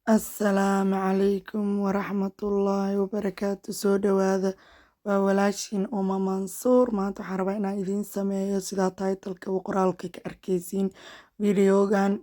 Asalaamu calaykum waraxmatullaahi wabarakaatu. Soo dhawaada, waa walaashiin Uma Mansuur. Maanta waxaan rabaa inaan idiin sameeyo sidaa taytalka qoraalka ka arkaysiin videogan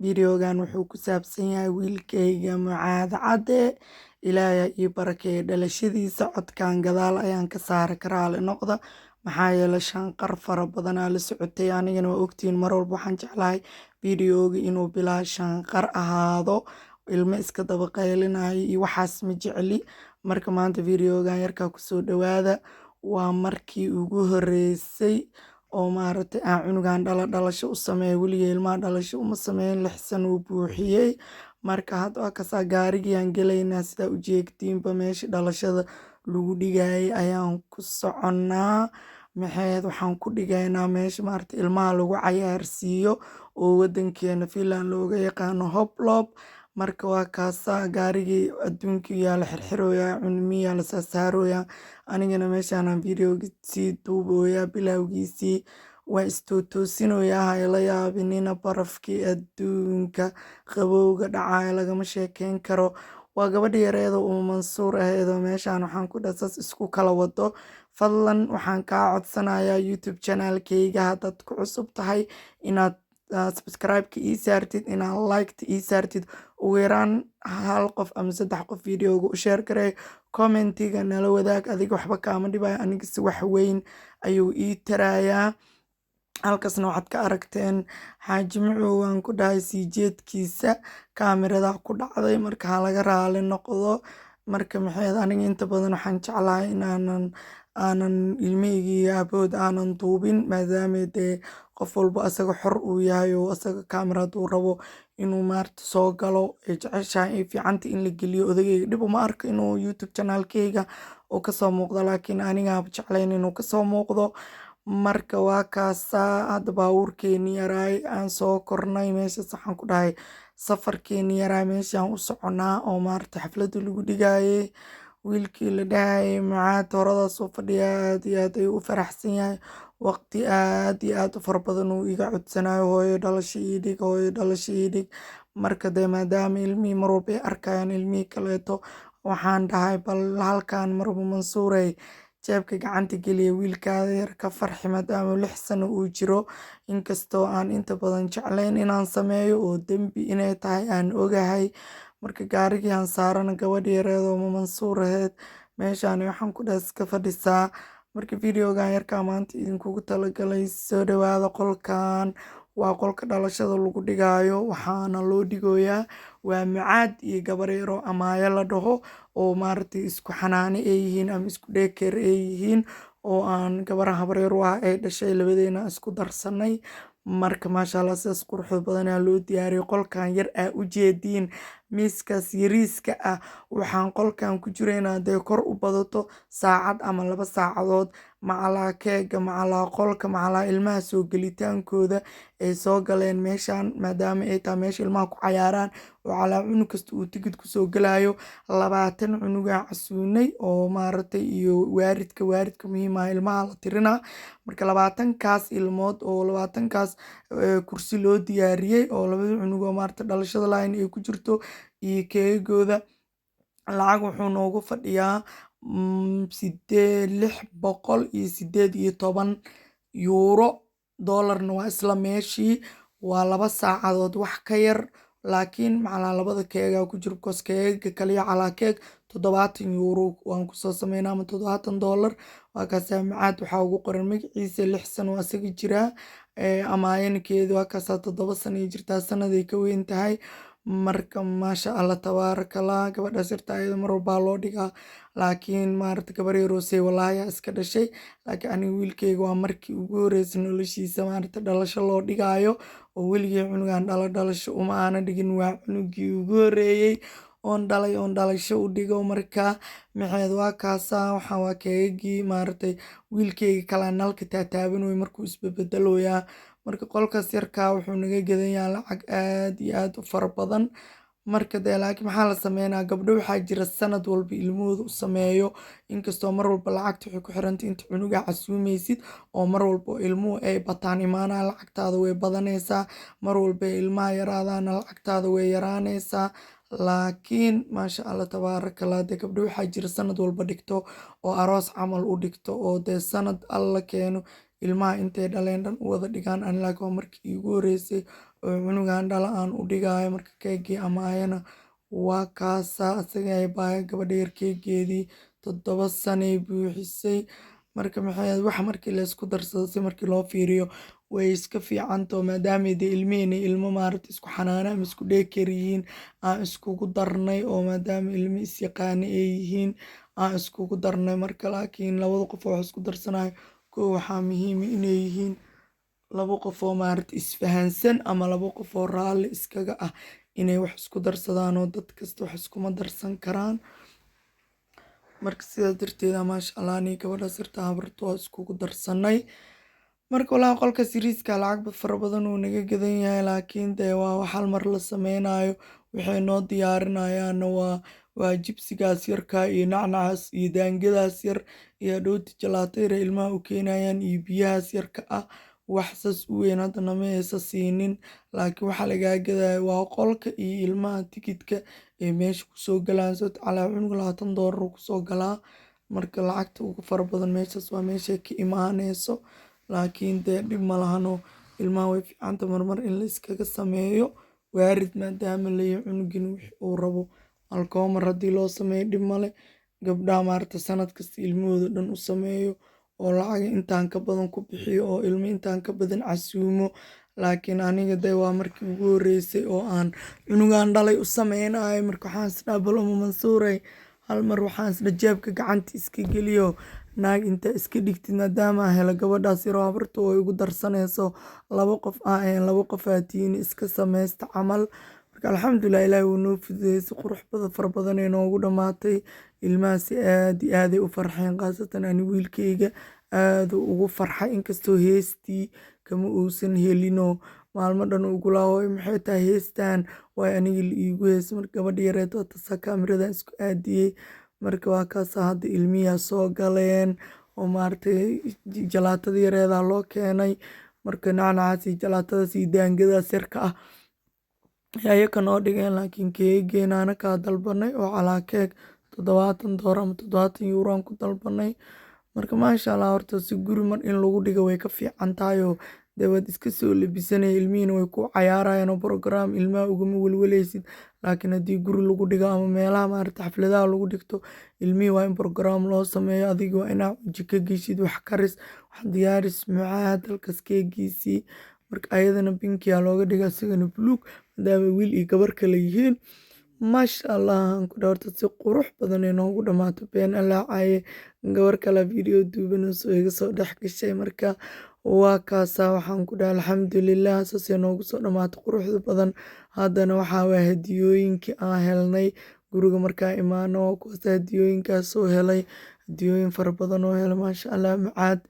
wuxuu ku saabsan yahay wiilkayga Mucaad Cadde. Ilaahay ii barakeeyo dhalashadiisa. Codkan gadaal ayaan ka saara karaale noqda maxaa yeelay shanqar fara badanaa la socotay. Anigana waa ogtiin mar walba waxaan jeclahay videoga inuu bilaa shanqar ahaado, ilmo iska daba qaylinayo iyo waxaas ma jecli. Marka maanta videogan yarkaa kusoo dhawaada. Waa markii ugu horeysay oo maaragtay aan cunugan dhalasho u sameeyo. Weligay ilmaha dhalasho uma sameyn, 6 sano uu buuxiyey. Marka hadda waa kasaa gaarigiyaan gelaynaa, sidaa u jeegtiinba meesha dhalashada lagu dhigayay ayaan ku soconnaa. Maxayd waxaan ku dhigaynaa meesha maaragtay ilmaha lagu cayaarsiiyo oo wadankeena Finland looga yaqaano Hoplob. Marka waa kaasaa gaarigii adduunkii yaa la xirxirooyaa, cunmiyaa la saasaaroyaa. Anigana meeshaanaan videoga sii duubooyaa bilowgiisii. waa istootoosinoyaa, ha ila yaabinina. barafkii adduunka qabowga dhacaya lagama sheekeyn karo. waa gabadha yareeda Uma Mansuur aheedoo meeshaan waxaan ku dhasas isku kala wado. Fadlan waxaan kaa codsanayaa YouTube channelkayga haddaad ku cusub tahay inaad subscribe-ka ii saartid, inaad like-ta ii saartid, ugu yaraan 1 qof ama 3 qof videoga u share garee, commentiga nala wadaag. adiga waxba kaama dhibayo, anigase wax weyn ayuu ii tarayaa. halkaasna waxaad ka aragteen xaaji Macow waan ku dhahay sii jeedkiisa kaamirada ku dhacday, marka ha laga raali noqdo. marka maxayd aniga inta badan waxaan jeclahay aanan ilmahaygi iyo aabahood aanan duubin, maadaama dee qof walba asaga xor uu yahay oo asaga kaamirad uu rabo inuu maarta soo galo ay jeceshahay ay fiicanta in la geliyo. odagayga dhib uma arko inuu YouTube channelkayga oo kasoo muuqdo, laakiin aniga jeclayn inuu kasoo muuqdo. marka waa kaasaa hadda baabuurkeeni yaraay aan soo kornay meeshaas. waxaan ku dhahay safarkeeni yaraay meeshaan u soconaa oo maarata xafladda lagu dhigayay. wiilkii la dhahayay Mucaad horadaas oo fadhiya aad iyo aad ayuu u faraxsan yahay. waqti aad iyo aad u fara badan uu iga codsanayo, hooyo dhalasho ii dhig, hooyo dhalasho ii dhig. marka dee maadaama ilmihii mar walba ay arkayaan ilmihii kaleeto, waxaan dhahay bal halkaan marba Mansuurey jeebka gacanta geliya wiilkaada yar ka farxi, maadaama 6 sano uu jiro. inkastoo aan inta badan jeclayn inaan sameeyo oo dembi inay tahay aan ogahay. marka gaarigii aan saarana gabadha yareedoo Uma Mansuur aheed meeshaan waxaan ku dhaas ka fadhisaa. marka videogan yarkaa maanta idinkugu talagalay. soo dhawaada. qolkan waa qolka dhalashada lagu dhigayo, waxaana loo dhigoyaa waa Mucaad iyo gabar yaroo Amaayo la dhaho oo maaragtay isku xanaane ay yihiin ama isku dheekeer ay yihiin, oo aan gabar habaryar u ah ay dhashay, labadeena isku darsanay. marka maasha Allah sidaas quruxda badan ayaa loo diyaariyay. qolkan yar aa u jeediin miiskaas yariiska ah, waxaan qolkan ku jiraynaa dee kor u badato saacad ama 2 saacadood, macalaa keega, macalaa qolka, macalaa ilmaha soo gelitaankooda ay soo galeen meeshaan, maadaama ay tahay meesha ilmaha ku cayaaraan oo calaa cunug kasta uu tigid kusoo galayo. 20 cunugaa casuunay oo maaragtay iyo waaridka muhiimaha ilmaha la tirinaa. marka 20kaas ilmood oo 20kaas kursi loo diyaariyey oo 2 cunug oo maaragtay dhalashada line ay ku jirto iyo keegooda, lacag wuxuu noogu fadhiyaa 618 euro. doolarna waa isla meeshii, waa 2 saacadood wax ka yar. laakiin macalaa 2 keegaa ku jiro, bikoos keega kaliya calaa keeg 70 euro waan kusoo sameynaa ama $70. waa kaasaa Mucaad waxaa ugu qoran magaciisa, 6 sano asaga jiraa. amaayankeedu waa kaasaa 7 sano ay jirtaa, sanaday ka weyn tahay. marka maasha Allah tabaarakallah. gabadhaas yarta ayada mar walbaa loo dhigaa, laakiin maaragta gabar yaroosey walaahi iska dhashay. laakiin aniga wiilkayga waa markii ugu horeysay noloshiisa maaragta dhalasho loo dhigaayo, oo weligay cunugan dhalasho uma aana dhigin. waa cunugii ugu horeeyey oon dhalasho u dhigo. marka maxayd waa kaasaa waxaa waa keegagii maaragtay wiilkayga kalaa nalka taataabanooy markuu isbabedalooyaa. marka qolkaas yarkaa wuxuu naga gadan yahay lacag aad iyo aad u fara badan. marka dee laakiin maxaa la sameynaa, gabdho waxaa jira sanad walba ilmahooda u sameeyo, inkastoo mar walba lacagta waxay ku xirantay inta cunuga casuumaysid, oo mar walba ilmuhu ay bataan imaanaa lacagtaada way badanaysaa, mar walba ilmaha yaraadaana lacagtaada way yaraanaysaa. laakiin maasha Allah tabaarakallah dee gabdho waxaa jira sanad walba dhigto oo aroos camal u dhigto oo dee sanad alla keeno ilmaha intay dhaleen dhan u wada dhigaan. Ani laakiin waa markii iigu horeysay oo cunugan dhala aan u dhigaayo. Marka keegii amaayana waa kaasaa asaga ay baaya gabadha yar keegeedii 7 sanay buuxisay. Marka maxay ahayd wax markii la isku darsado si markii loo fiiriyo way iska fiicantaho maadaama dee ilmihina ilmo maaragta isku xanaana ama isku dheekar yihiin aan iskugu darnay oo maadaama ilmo isyaqaana ay yihiin aan iskugu darnay. Marka laakiin labada qof oo wax isku darsanayo kow waxaa muhiim ah inay yihiin laba qof oo maaragta isfahansan ama laba qof oo raalli iskaga ah inay wax isku darsadaan oo dad kasta wax iskuma darsan karaan. Marka sidaas darteeda maasha Allah aniga gabadhaas yarta habarta waa iskugu darsanay. Marka walahi qolkaas yariiska lacag fara badan uu naga gadan yahay laakiin dee waa wax hal mar la sameynayo. Waxay noo diyaarinayaanna waa jibsigaas yarka iyo nacnacaas iyo daangadaas yar iyo hadhowti jalaato yar ay ilmaha u keenayaan iyo biyahaas yarka ah. Wax saas u weyn hadda nama aysan siinin laakiin waxa lagaa gadayo waa qolka iyo ilmaha tikidka ee meesha kusoo galaan sababtoo calaa cunug $20 uu kusoo galaa. Marka lacagta ugu fara badan meeshaas waa meeshay ka imaaneyso laakiin dee dhib ma lahano ilmaha way fiicanta marmar in la iskaga sameeyo waarid maadaama leeyahay cunugin wixii uu rabo alkoomar haddii loo sameeyo dhib male. Gabdhaha maaragta sanad kasta ilmahooda dhan u sameeyo oo lacag intaan ka badan ku bixiyo oo ilmo intaan ka badan casuumo. Laakiin aniga dee waa markii ugu horeysay oo aan cunugan dhalay u sameynayo. Marka waxaan isdhaha bal Uma Mansuuray hal mar waxaan isdhaha jeebka gacanta iska geliyo naag intaa iska dhigtid maadaama aan helo gabadhaas yar oo habarta oo igu darsanayso laba qof aan ahayn laba qof aa tihiin iska sameysta camal. Marka alxamdulilah ilaahay wuu noo fududeeyay si qurux fara badan ay noogu dhammaatay. Ilmahaasi aad iyo aad ay u farxeen khaasatan ani wiilkayga aad uu ugu farxay inkastoo heestii kama uusan helinoo maalmo dhan ugu laaway maxay tahay heestan waay aniga la iigu heesay. Marka gabadha yareed waa tasaa kaamiradan isku aadiyey. Marka waa kaasaa hadda ilmiyaa soo galeen oo maaragtay jalaatada yareedaa loo keenay. Marka nacnacaas iyo jalaatadaas iyo daangadaas yarka ah ayaka noo dhigeen laakiin keegeena anakaa dalbanay oo calaa keeg $70 ama €70 aan ku dalbanay. Marka maasha Allah horta si guri mar in lagu dhigo way ka fiican tahay oo dee waad iska soo labisanay ilmihina way ku cayaarayaan oo program ilmaha ugama welweleysid. Laakiin haddii guri lagu dhigo ama meelaha maaragta xafladaha lagu dhigto ilmihii waa in program loo sameeyo adiga waa inaa jiko geshid wax karis wax diyaaris mucaad halkaas keegiisii. Marka ayadana binkiyaa looga dhiga isagana buluug maadaama wiil iyo gabar kale yihiin. Maasha Allah aan ku dhawarta si qurux badan ay noogu dhammaato been alla caaye gabar kale video duubanayso iga soo dhex gashay. Marka waa kaasaa waxaan ku dhahay alxamdulilah saasay noogu soo dhammaato quruxda badan. Haddana waxaa waa hadiyooyinkii aan helnay guriga markaa imaano kuwaas hadiyooyinkaas soo helay hadiyooyin fara badan oo helay maasha Allah mucaad.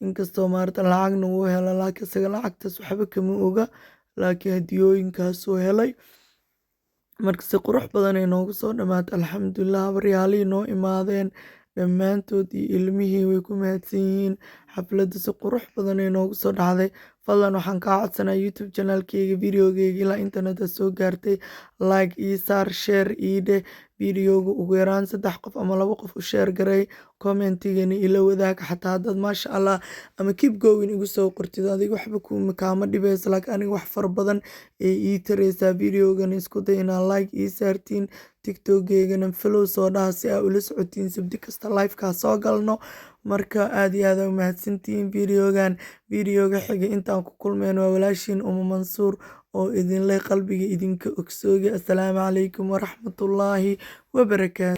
Inkastoo maaragta lacagna wuu helay laakiin isaga lacagtaas waxba kama oga laakiin hadiyooyinkaas soo helay. Marka si qurux badan ay noogu soo dhammaatay alxamdulilah. Habaryaalihii noo imaadeen dhammaantood iyo ilmihii way ku mahadsan yihiin. Xafladda si qurux badan ay noogu soo dhacday. Fadlan waxaan kaa codsanayaa YouTube channelkayga videogayga ilaa internet soo gaartay like ii saar share ii dheh videoga ugu yaraan 3 qof ama 2 qof u share garay commentigana ila wadaag xataa haddaad maasha Allah ama keep going igu soo qortid adiga waxba kaama dhibeyso laakiin aniga wax fara badan ay ii taraysaa. videogana isku day inaad like ii saartiin tiktokaygana follow soo dhaha si aa ula socotiin sabti kasta live-kaa soo galno. Marka aad iyo aad u mahadsantihiin videoga xiga intaan ku kulmeen waa walaashiin Uma Mansuur oo idin leh qalbiga idinka ogsooga. Assalaamu calaykum waraxmatullaahi wabarakaatu.